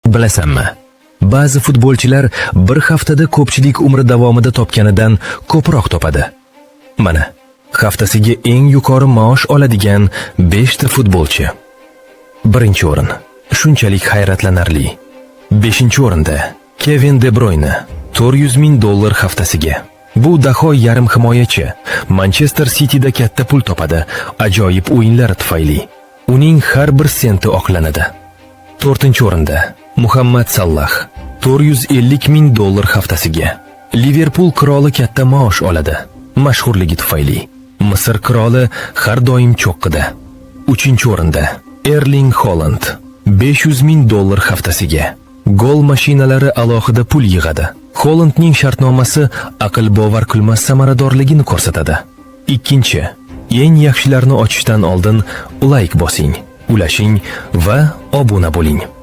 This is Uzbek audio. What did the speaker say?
Bilasanmi? Ba'zi futbolchilar bir haftada ko'pchilik umri davomida topganidan ko'proq topadi. Mana, haftasiga eng yuqori maosh oladigan 5 ta futbolchi. Birinchi o'rin. Shunchalik hayratlanarli. 5-o'rinda Kevin De Bruyne, $400,000 haftasiga. Bu daho yarim himoyachi Manchester Cityda katta pul topadi, ajoyib o'yinlari tufayli. Uning har bir senti oqlanadi. 4-o'rinda Muhammad Salah, $450,000 haftasiga. Liverpool qiroli katta maosh oladi, mashhurligi tufayli. Misr qiroli har doim cho'qqida. 3-o'rinda Erling Haaland, $500,000 haftasiga. Gol mashinalari alohida pul yig'adi. Haalandning shartnomasi aql bovar qilmas samaradorligini ko'rsatadi. Ikkinchi, eng yaxshilarni ochishdan oldin like bosing, ulashing va obuna bo'ling.